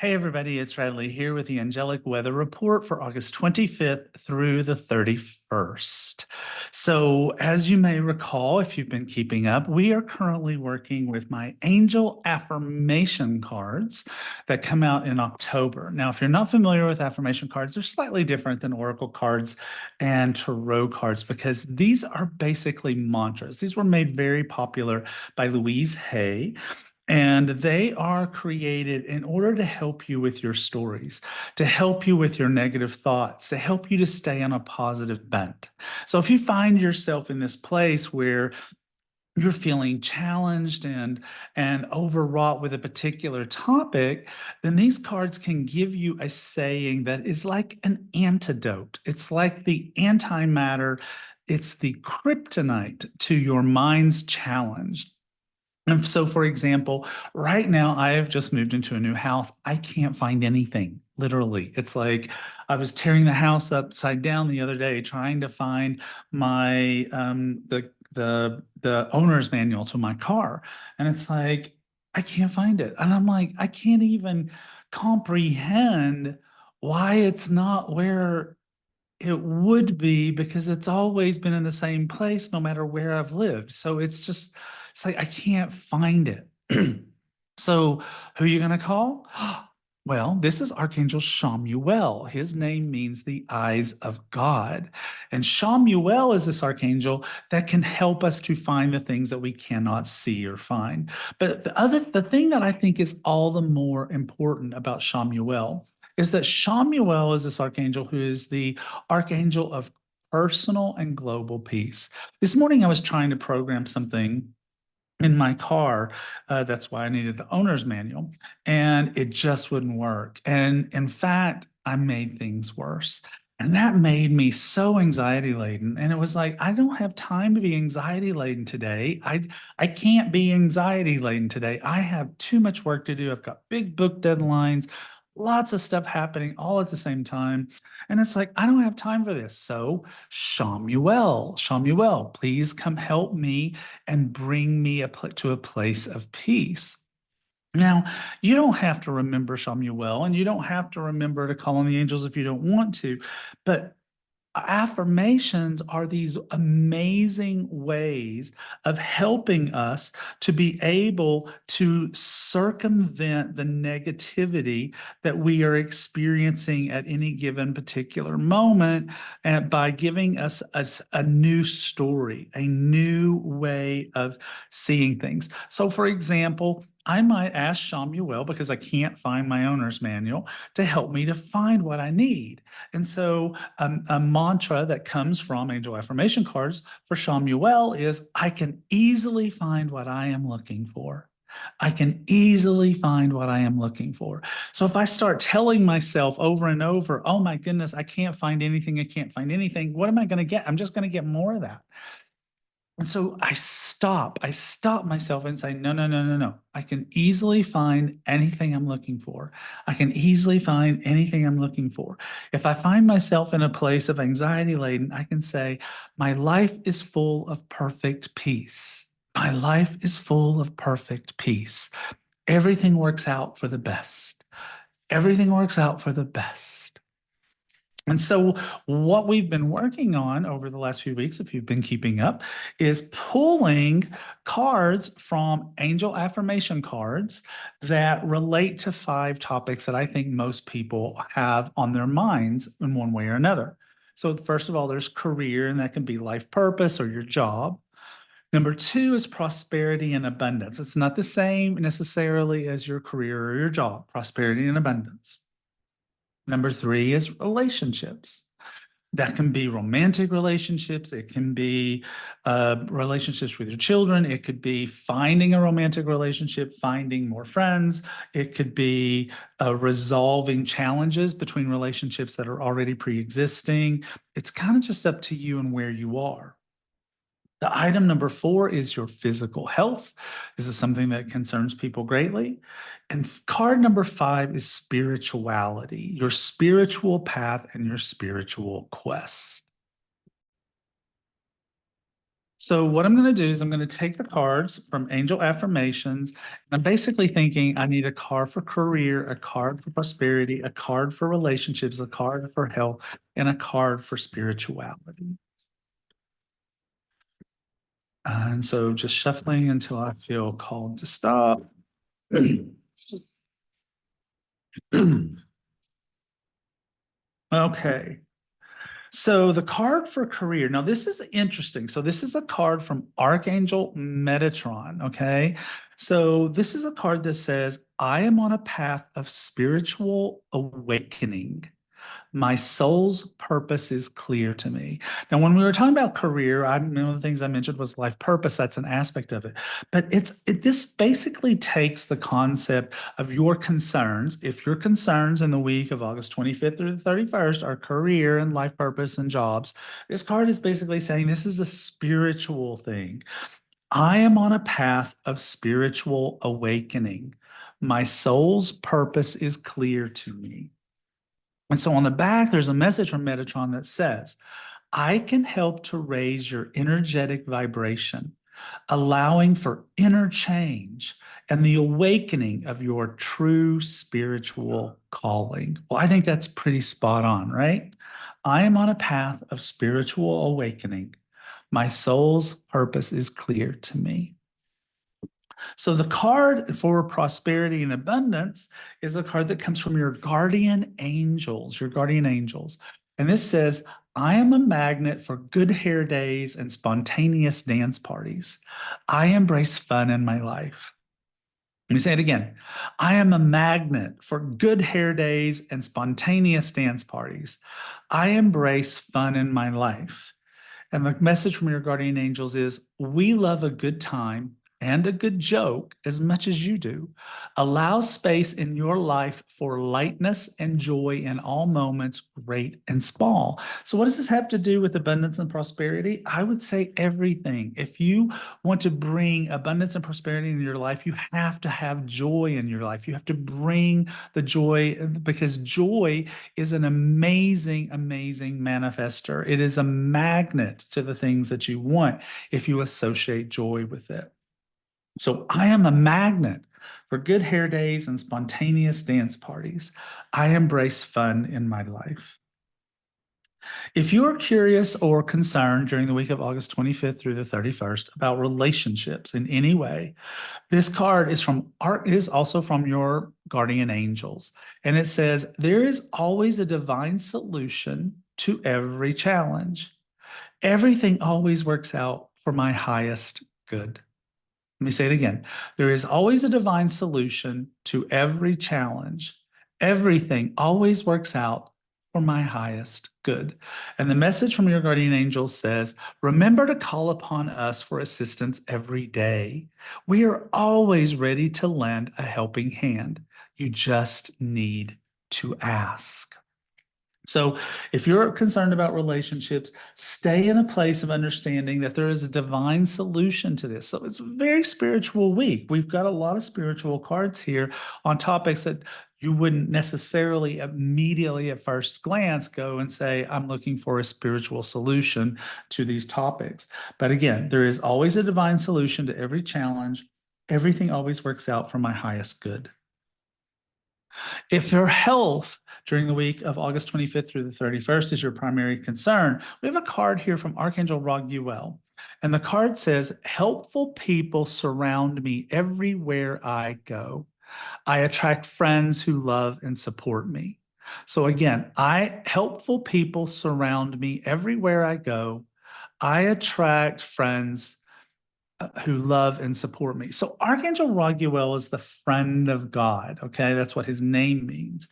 Hey everybody, it's Radleigh here with the Angelic weather report for August 25th through the 31st. So, as you may recall, if you've been keeping up, we are currently working with my angel affirmation cards that come out in October. Now, if you're not familiar with affirmation cards, they're slightly different than oracle cards and tarot cards because these are basically mantras. These were made very popular by Louise Hay. And they are created in order to help you with your stories, to help you with your negative thoughts, to help you to stay on a positive bent. So if you find yourself in this place where you're feeling challenged and overwrought with a particular topic, then these cards can give you a saying that is like an antidote. It's like the antimatter, it's the kryptonite to your mind's challenge. And so, for example, right now I have just moved into a new house. I can't find anything, literally. It's like I was tearing the house upside down the other day trying to find my the owner's manual to my car. And it's like I can't find it. And I'm like, I can't even comprehend why it's not where it would be because it's always been in the same place no matter where I've lived. So it's like I can't find it. So who are you going to call? Well, this is Archangel Shamuel. His name means the eyes of God. And Shamuel is this archangel that can help us to find the things that we cannot see or find. But the thing that I think is all the more important about Shamuel is that Shamuel is this archangel who is the archangel of personal and global peace. This morning I was trying to program something in my car. That's why I needed the owner's manual, and it just wouldn't work. And in fact, I made things worse. And that made me so anxiety laden. And it was like, I don't have time to be anxiety laden today. I can't be anxiety laden today. I have too much work to do. I've got big book deadlines, lots of stuff happening all at the same time. And it's like, I don't have time for this. So, Shamuel, please come help me and bring me to a place of peace. Now, you don't have to remember Shamuel, and you don't have to remember to call on the angels if you don't want to, but affirmations are these amazing ways of helping us to be able to circumvent the negativity that we are experiencing at any given particular moment, and by giving us a new story, a new way of seeing things. So, for example, I might ask Shamuel, because I can't find my owner's manual, to help me to find what I need. And so a mantra that comes from angel affirmation cards for Shamuel is, I can easily find what I am looking for. I can easily find what I am looking for. So if I start telling myself over and over, oh my goodness, I can't find anything, I can't find anything, what am I going to get? I'm just going to get more of that. And so I stop myself and say, no, no, no, no, no. I can easily find anything I'm looking for. I can easily find anything I'm looking for. If I find myself in a place of anxiety laden, I can say, my life is full of perfect peace. My life is full of perfect peace. Everything works out for the best. Everything works out for the best. And so, what we've been working on over the last few weeks, if you've been keeping up, is pulling cards from angel affirmation cards that relate to 5 topics that I think most people have on their minds in one way or another. So, first of all, there's career, and that can be life purpose or your job. Number 2 is prosperity and abundance. It's not the same necessarily as your career or your job, prosperity and abundance. Number 3 is relationships. That can be romantic relationships. It can be relationships with your children. It could be finding a romantic relationship, finding more friends. It could be resolving challenges between relationships that are already pre-existing. It's kind of just up to you and where you are. The item number 4 is your physical health. This is something that concerns people greatly. And card number 5 is spirituality, your spiritual path and your spiritual quest. So what I'm going to do is I'm going to take the cards from Angel Affirmations. I'm basically thinking I need a card for career, a card for prosperity, a card for relationships, a card for health, and a card for spirituality. And so just shuffling until I feel called to stop. Okay. So the card for career. Now, this is interesting. So this is a card from Archangel Metatron. Okay. So this is a card that says, I am on a path of spiritual awakening. My soul's purpose is clear to me. Now, when we were talking about career, one of the things I mentioned was life purpose. That's an aspect of it. But this basically takes the concept of your concerns. If your concerns in the week of August 25th through the 31st are career and life purpose and jobs, this card is basically saying this is a spiritual thing. I am on a path of spiritual awakening. My soul's purpose is clear to me. And so on the back, there's a message from Metatron that says, I can help to raise your energetic vibration, allowing for inner change and the awakening of your true spiritual calling. Well, I think that's pretty spot on, right? I am on a path of spiritual awakening. My soul's purpose is clear to me. So the card for prosperity and abundance is a card that comes from your guardian angels, your guardian angels. And this says, I am a magnet for good hair days and spontaneous dance parties. I embrace fun in my life. Let me say it again. I am a magnet for good hair days and spontaneous dance parties. I embrace fun in my life. And the message from your guardian angels is we love a good time and a good joke as much as you do. Allow space in your life for lightness and joy in all moments, great and small. So, what does this have to do with abundance and prosperity? I would say everything. If you want to bring abundance and prosperity in your life, you have to have joy in your life. You have to bring the joy because joy is an amazing, amazing manifester. It is a magnet to the things that you want if you associate joy with it. So I am a magnet for good hair days and spontaneous dance parties. I embrace fun in my life. If you are curious or concerned during the week of August 25th through the 31st about relationships in any way, this card is also from your guardian angels. And it says, there is always a divine solution to every challenge. Everything always works out for my highest good. Let me say it again. There is always a divine solution to every challenge. Everything always works out for my highest good. And the message from your guardian angel says, remember to call upon us for assistance every day. We are always ready to lend a helping hand. You just need to ask. So, if you're concerned about relationships, stay in a place of understanding that there is a divine solution to this. So, it's a very spiritual week. We've got a lot of spiritual cards here on topics that you wouldn't necessarily immediately at first glance go and say, I'm looking for a spiritual solution to these topics. But again, there is always a divine solution to every challenge. Everything always works out for my highest good. If your health during the week of August 25th through the 31st is your primary concern, we have a card here from Archangel Raguel. And the card says, helpful people surround me everywhere I go. I attract friends who love and support me. So again, helpful people surround me everywhere I go. I attract friends who love and support me. So Archangel Raguel is the friend of God. Okay, that's what his name means.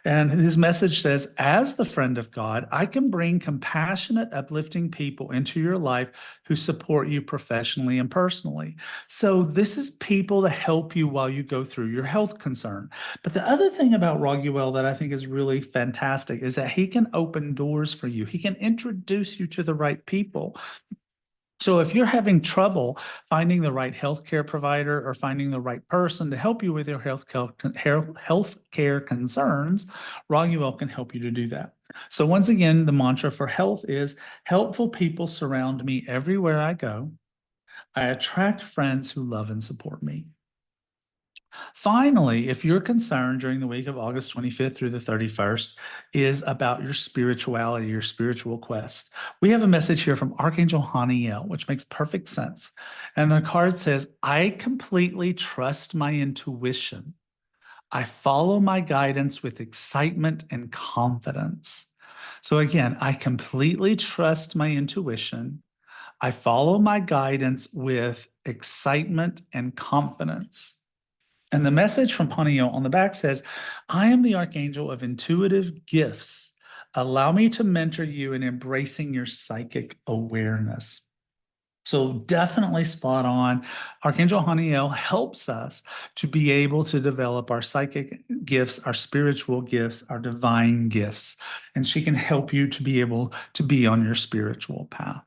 And his message says, as the friend of God, I can bring compassionate, uplifting people into your life who support you professionally and personally. So this is people to help you while you go through your health concern. But the other thing about Raguel that I think is really fantastic is that he can open doors for you. He can introduce you to the right people. So if you're having trouble finding the right healthcare provider or finding the right person to help you with your healthcare concerns, Raguel can help you to do that. So once again, the mantra for health is helpful people surround me everywhere I go. I attract friends who love and support me. Finally, if your concern during the week of August 25th through the 31st is about your spirituality, your spiritual quest, we have a message here from Archangel Haniel, which makes perfect sense. And the card says, I completely trust my intuition. I follow my guidance with excitement and confidence. So again, I completely trust my intuition. I follow my guidance with excitement and confidence. And the message from Haniel on the back says, I am the archangel of intuitive gifts. Allow me to mentor you in embracing your psychic awareness. So definitely spot on. Archangel Haniel helps us to be able to develop our psychic gifts, our spiritual gifts, our divine gifts. And she can help you to be able to be on your spiritual path.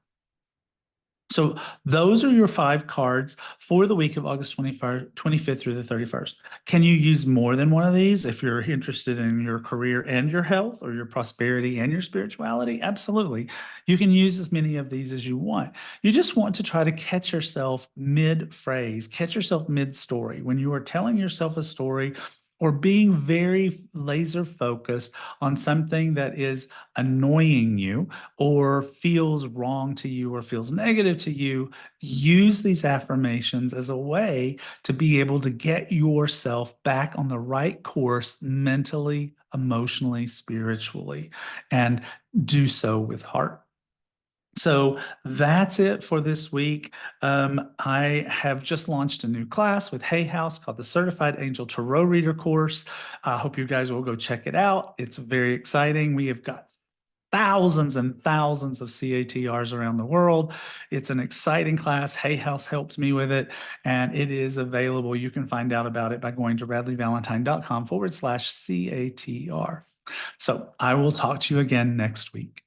So those are your 5 cards for the week of August 25th through the 31st. Can you use more than one of these if you're interested in your career and your health, or your prosperity and your spirituality? Absolutely. You can use as many of these as you want. You just want to try to catch yourself mid-phrase, catch yourself mid-story. When you are telling yourself a story or being very laser focused on something that is annoying you or feels wrong to you or feels negative to you, use these affirmations as a way to be able to get yourself back on the right course mentally, emotionally, spiritually, and do so with heart. So that's it for this week. I have just launched a new class with Hay House called the Certified Angel Tarot Reader course. I hope you guys will go check it out. It's very exciting. We have got thousands and thousands of CATRs around the world. It's an exciting class. Hay House helped me with it, and it is available. You can find out about it by going to radleighvalentine.com/CATR. So I will talk to you again next week.